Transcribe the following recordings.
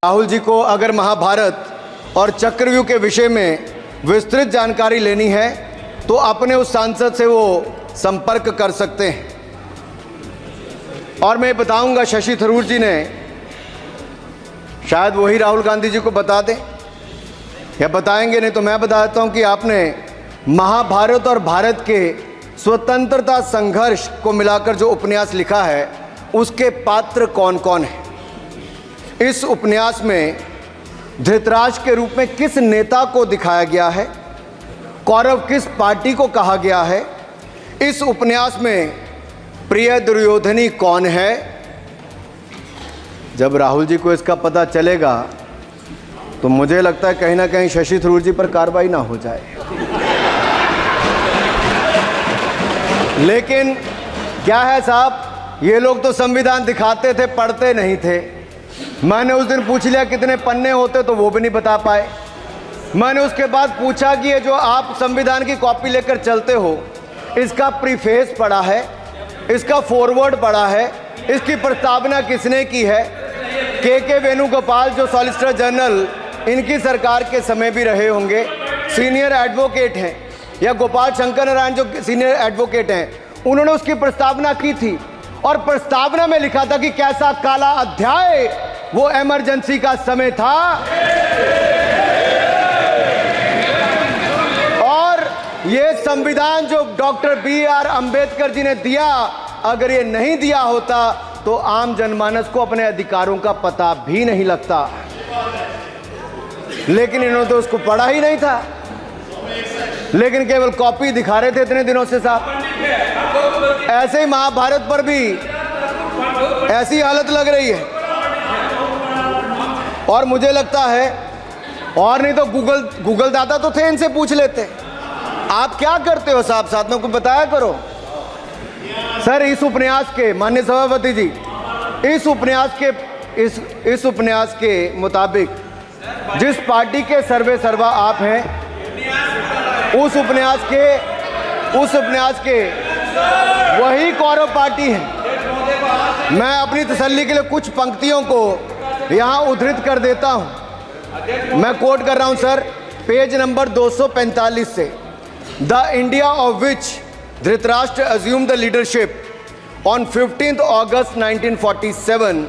राहुल जी को अगर महाभारत और चक्रव्यूह के विषय में विस्तृत जानकारी लेनी है तो अपने उस सांसद से वो संपर्क कर सकते हैं। और मैं बताऊंगा, शशि थरूर जी ने शायद वही राहुल गांधी जी को बता दें या बताएंगे, नहीं तो मैं बता देता हूं कि आपने महाभारत और भारत के स्वतंत्रता संघर्ष को मिलाकर जो उपन्यास लिखा है उसके पात्र कौन कौन हैं। इस उपन्यास में धृतराष्ट्र के रूप में किस नेता को दिखाया गया है, कौरव किस पार्टी को कहा गया है, इस उपन्यास में प्रिय दुर्योधनी कौन है। जब राहुल जी को इसका पता चलेगा तो मुझे लगता है कहीं ना कहीं शशि थरूर जी पर कार्रवाई ना हो जाए। लेकिन क्या है साहब, ये लोग तो संविधान दिखाते थे, पढ़ते नहीं थे। मैंने उस दिन पूछ लिया कितने पन्ने होते, तो वो भी नहीं बता पाए। मैंने उसके बाद पूछा कि ये जो आप संविधान की कॉपी लेकर चलते हो, इसका प्रीफेस पढ़ा है, इसका फॉरवर्ड पढ़ा है, इसकी प्रस्तावना किसने की है। के वेणुगोपाल जो सॉलिसिटर जनरल इनकी सरकार के समय भी रहे होंगे, सीनियर एडवोकेट हैं, या गोपाल शंकर नारायण जो सीनियर एडवोकेट हैं, उन्होंने उसकी प्रस्तावना की थी और प्रस्तावना में लिखा था कि कैसा काला अध्याय वो इमरजेंसी का समय था। और ये संविधान जो डॉक्टर BR अम्बेडकर जी ने दिया, अगर ये नहीं दिया होता तो आम जनमानस को अपने अधिकारों का पता भी नहीं लगता। लेकिन इन्होंने तो उसको पढ़ा ही नहीं था, लेकिन केवल कॉपी दिखा रहे थे इतने दिनों से साहब। ऐसे ही महाभारत पर भी ऐसी हालत लग रही है। और मुझे लगता है, और नहीं तो गूगल दादा तो थे, इनसे पूछ लेते आप क्या करते हो साहब, साथ में कुछ बताया करो। सर, इस उपन्यास के माननीय सभापति जी, इस उपन्यास के मुताबिक जिस पार्टी के सर्वे सर्वा आप हैं, उस उपन्यास के वही कौरव पार्टी है। मैं अपनी तसल्ली के लिए कुछ पंक्तियों को यहाँ उद्धृत कर देता हूँ। मैं कोट कर रहा हूँ सर, पेज नंबर 245 से। The India of which Dhritarashtra assumed the leadership on 15th August 1947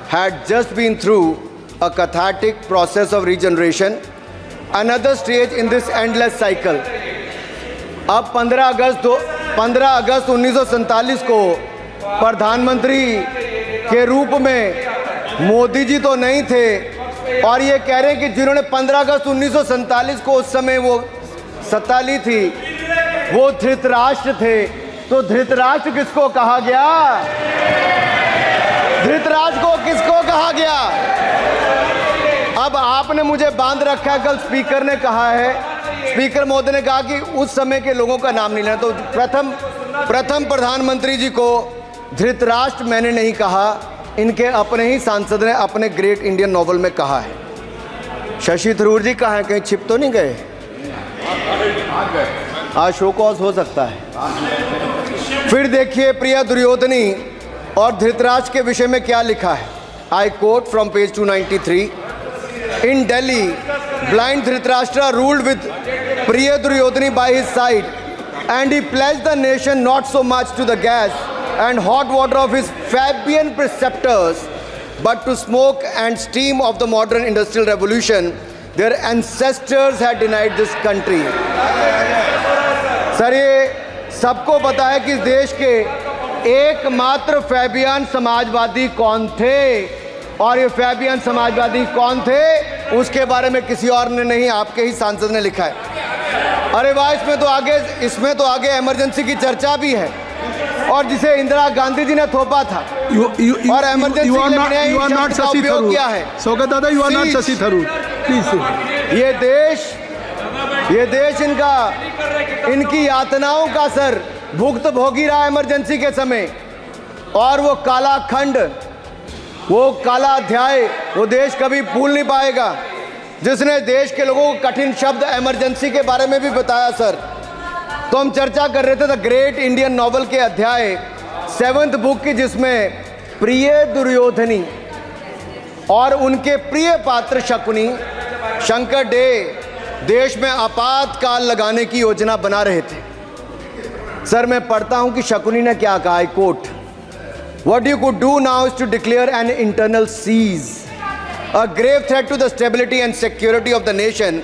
had just been through a cathartic process of regeneration, another stage in this endless cycle. अब 15 अगस्त 1947 को प्रधानमंत्री के रूप में मोदी जी तो नहीं थे, और ये कह रहे हैं कि जिन्होंने 15 अगस्त 1947 को उस समय वो सत्ता ली थी वो धृतराष्ट्र थे। तो धृतराष्ट्र किसको कहा गया? धृतराष्ट्र को किसको कहा गया? अब आपने मुझे बांध रखा है। कल स्पीकर ने कहा है, स्पीकर महोदय ने कहा कि उस समय के लोगों का नाम नहीं लेना। तो प्रथम प्रधानमंत्री जी को धृतराष्ट्र मैंने नहीं कहा, इनके अपने ही सांसद ने अपने ग्रेट इंडियन नॉवल में कहा है। शशि थरूर जी कहाँ हैं, कहीं छिप तो नहीं गए? आज शो कॉज हो सकता है। फिर देखिए प्रिया दुर्योधनी और धृतराष्ट्र के विषय में क्या लिखा है। I quote from page 293। In Delhi, blind Dhritarashtra ruled with Priya Duryodhani by his side, and he pledged the nation not so much to the gas and hot water of his Fabian preceptors, but to smoke and steam of the modern industrial revolution their ancestors had denied this country. Sir, ये सबको पता है कि इस देश के एकमात्र Fabian Samajwadi कौन थे, और ये फैबियन समाजवादी कौन थे उसके बारे में किसी और ने नहीं, आपके ही सांसद ने लिखा है। अरे वाह, इसमें तो आगे इमरजेंसी की चर्चा भी है, और जिसे इंदिरा गांधी जी ने थोपा था। और इमरजेंसी का उपयोग किया है। शौकत दादा, you are not Shashi Tharoor, please. ये देश इनकी यातनाओं का सर भुगत भोगी रहा इमरजेंसी के समय। और वो काला खंड, वो काला अध्याय वो देश कभी भूल नहीं पाएगा, जिसने देश के लोगों को कठिन शब्द इमरजेंसी के बारे में भी बताया। सर, तो हम चर्चा कर रहे थे द ग्रेट इंडियन नॉवल के अध्याय 7th बुक की, जिसमें प्रिय दुर्योधनी और उनके प्रिय पात्र शकुनी शंकर डे देश में आपातकाल लगाने की योजना बना रहे थे। सर, मैं पढ़ता हूं कि शकुनी ने क्या कहा, I quote, what you could do now is to declare an internal siege, a grave threat to the stability and security of the nation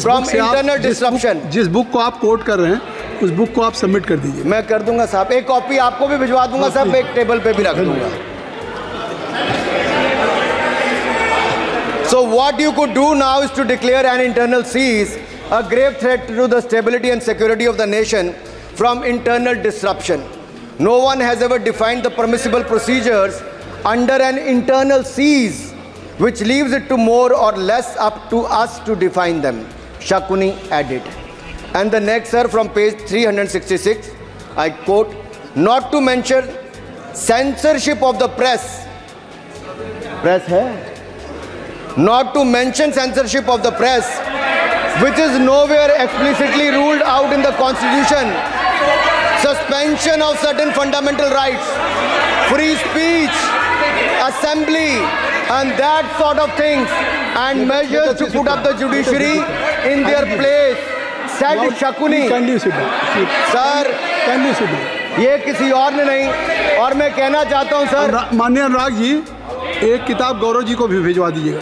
from internal disruption। जिस बुक को आप कोट कर रहे हैं उस बुक को आप सबमिट कर दीजिए। मैं कर दूंगा साहब, एक कॉपी आपको भी भिजवा दूंगा साहब, एक टेबल पे भी रख दूंगा। So what you could do now is to declare an internal cease, a grave threat to the stability and security of the nation from internal disruption. No one has ever defined the permissible procedures under an internal cease, which leaves it to more or less up to us to define them, Shakuni added. And the next, sir, from page 366, I quote, not to mention censorship of the press hai? Not to mention censorship of the press, which is nowhere explicitly ruled out in the Constitution, suspension of certain fundamental rights, free speech, assembly, and that sort of things, and measures to put up the judiciary in their place, said Shakuni। Sir, ये किसी और ने नहीं, और मैं कहना चाहता हूँ सर, माननीय अनुराग जी, एक किताब गौरव जी को भी भिजवा दीजिएगा।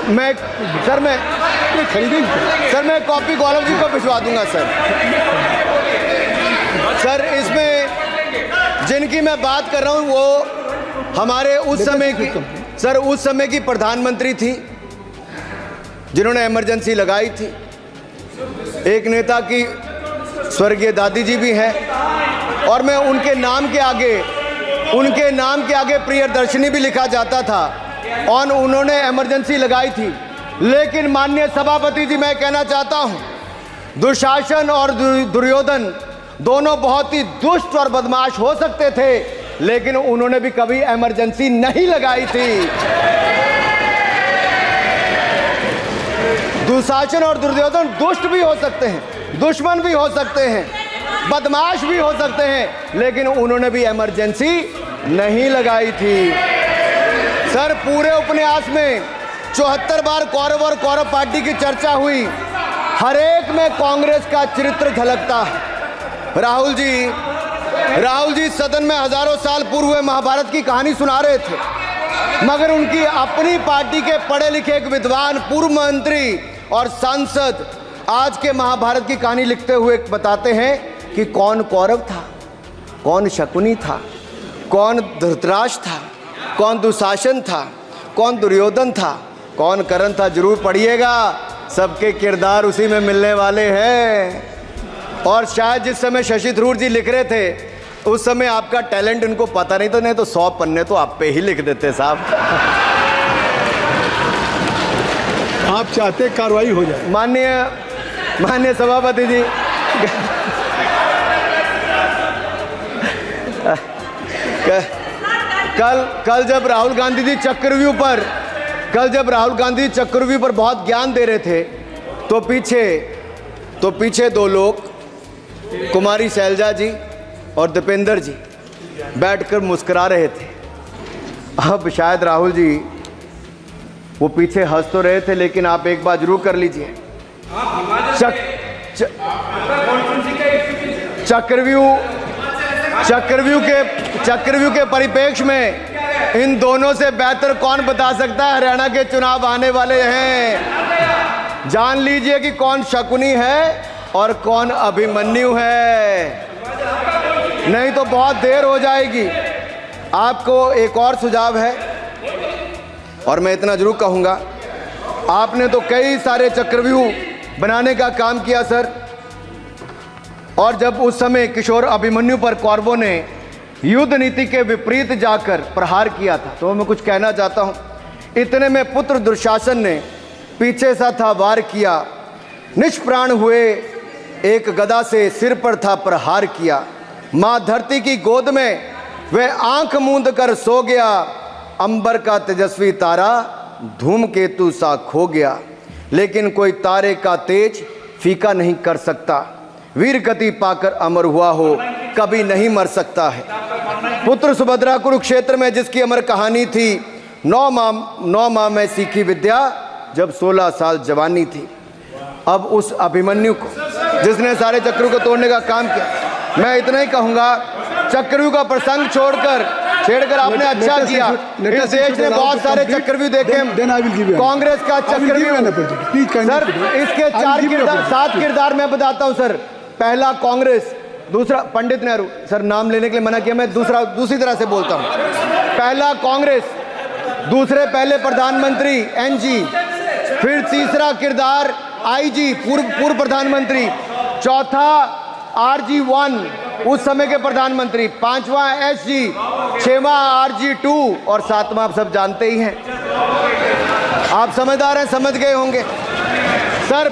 मैं खरीदेंगे सर, मैं कॉपी गौरव जी को भिजवा दूंगा सर। सर, इसमें जिनकी मैं बात कर रहा हूँ वो हमारे उस समय की, सर, उस समय की प्रधानमंत्री थी जिन्होंने इमरजेंसी लगाई थी। एक नेता की स्वर्गीय दादी जी भी हैं, और मैं उनके नाम के आगे प्रियदर्शिनी भी लिखा जाता था, और उन्होंने इमरजेंसी लगाई थी। लेकिन माननीय सभापति जी, मैं कहना चाहता हूं, दुशासन और दुर्योधन दोनों बहुत ही दुष्ट और बदमाश हो सकते थे, लेकिन उन्होंने भी कभी इमरजेंसी नहीं लगाई थी। दुशासन और दुर्योधन दुष्ट भी हो सकते हैं, दुश्मन भी हो सकते हैं, बदमाश भी हो सकते हैं, लेकिन उन्होंने भी इमरजेंसी नहीं लगाई थी। सर, पूरे उपन्यास में 74 बार कौरव और कौरव पार्टी की चर्चा हुई, हर एक में कांग्रेस का चरित्र झलकता है। राहुल जी सदन में हजारों साल पूर्व हुए महाभारत की कहानी सुना रहे थे, मगर उनकी अपनी पार्टी के पढ़े लिखे एक विद्वान पूर्व मंत्री और सांसद आज के महाभारत की कहानी लिखते हुए बताते हैं कि कौन कौरव था, कौन शकुनी था, कौन धृतराष्ट्र था, कौन दुशासन था, कौन दुर्योधन था, कौन कर्ण था। जरूर पढ़िएगा, सबके किरदार उसी में मिलने वाले हैं। और शायद जिस समय शशि थरूर जी लिख रहे थे उस समय आपका टैलेंट इनको पता नहीं था, नहीं तो 100 पन्ने तो आप पे ही लिख देते साहब। आप चाहते कार्रवाई हो जाए। माननीय सभापति जी, कल जब राहुल गांधी जी चक्रव्यूह पर बहुत ज्ञान दे रहे थे, तो पीछे दो लोग, कुमारी शैलजा जी और दीपेंद्र जी, बैठकर मुस्कुरा रहे थे। अब शायद राहुल जी वो पीछे हंस तो रहे थे, लेकिन आप एक बात जरूर कर लीजिए, चक्रव्यूह के परिप्रेक्ष्य में इन दोनों से बेहतर कौन बता सकता है हरियाणा के चुनाव आने वाले हैं। जान लीजिए कि कौन शकुनी है और कौन अभिमन्यु है, नहीं तो बहुत देर हो जाएगी। आपको एक और सुझाव है, और मैं इतना जरूर कहूंगा, आपने तो कई सारे चक्रव्यूह बनाने का काम किया सर, और जब उस समय किशोर अभिमन्यु पर कौरवों ने युद्ध नीति के विपरीत जाकर प्रहार किया था, तो मैं कुछ कहना चाहता हूं। इतने में पुत्र दुशासन ने पीछे सा था वार किया, निष्प्राण हुए एक गदा से सिर पर था प्रहार किया। माँ धरती की गोद में वह आंख मूंद कर सो गया, अंबर का तेजस्वी तारा धूमकेतु सा खो गया। लेकिन कोई तारे का तेज फीका नहीं कर सकता, वीर गति पाकर अमर हुआ हो कभी नहीं मर सकता है। पुत्र सुभद्रा कुरुक्षेत्र में जिसकी अमर कहानी थी, 9 माह में सीखी विद्या जब 16 साल जवानी थी। अब उस अभिमन्यु को जिसने सारे चक्रव्यूह को तोड़ने का काम किया, मैं इतना ही कहूंगा, चक्रव्यूह का प्रसंग छेड़कर आपने अच्छा किया। इस देश ने बहुत सारे चक्रव्यूह देखे, कांग्रेस का चक्रव्यूह सर, इसके 7 किरदार मैं बताता हूं सर। पहला कांग्रेस, दूसरा पंडित नेहरू, सर नाम लेने के लिए मना किया, मैं दूसरी तरह से बोलता हूं। पहला कांग्रेस, दूसरे पहले प्रधानमंत्री एनजी, फिर तीसरा किरदार आईजी पूर्व प्रधानमंत्री, चौथा RG1 उस समय के प्रधानमंत्री, पांचवा SG, छठवां RG2 और सातवां आप सब जानते ही हैं। आप समझदार हैं, समझ गए होंगे सर।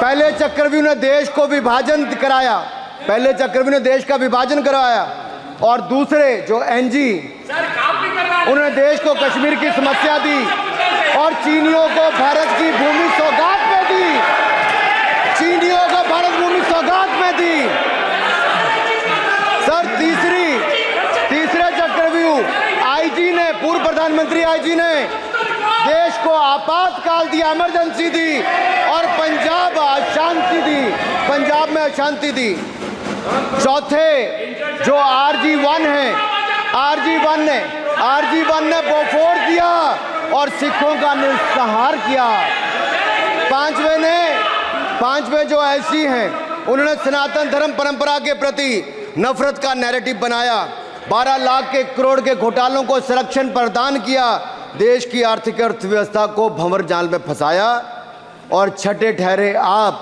पहले चक्रव्यूह ने देश को विभाजन कराया, पहले चक्रव्यूह ने देश का विभाजन करवाया, और दूसरे जो एनजी उन्होंने देश को कश्मीर की समस्या दी और चीनियों को भारत की भूमि सौगात में दी, चीनियों को भारत भूमि सौगात में दी सर। तीसरे चक्रव्यूह आईजी ने, पूर्व प्रधानमंत्री आईजी ने देश को आपातकाल दिया, इमरजेंसी दी, और पंजाब में अशांति दी। चौथे जो RG1 है, RG1 ने बोफोर्स दिया और सिखों का निस्सहार किया। पांचवें जो ऐसी हैं, उन्होंने सनातन धर्म परंपरा के प्रति नफरत का नैरेटिव बनाया, 12 लाख के करोड़ के घोटालों को संरक्षण प्रदान किया, देश की आर्थिक अर्थव्यवस्था को भंवर जाल में फंसाया। और छठे ठहरे आप,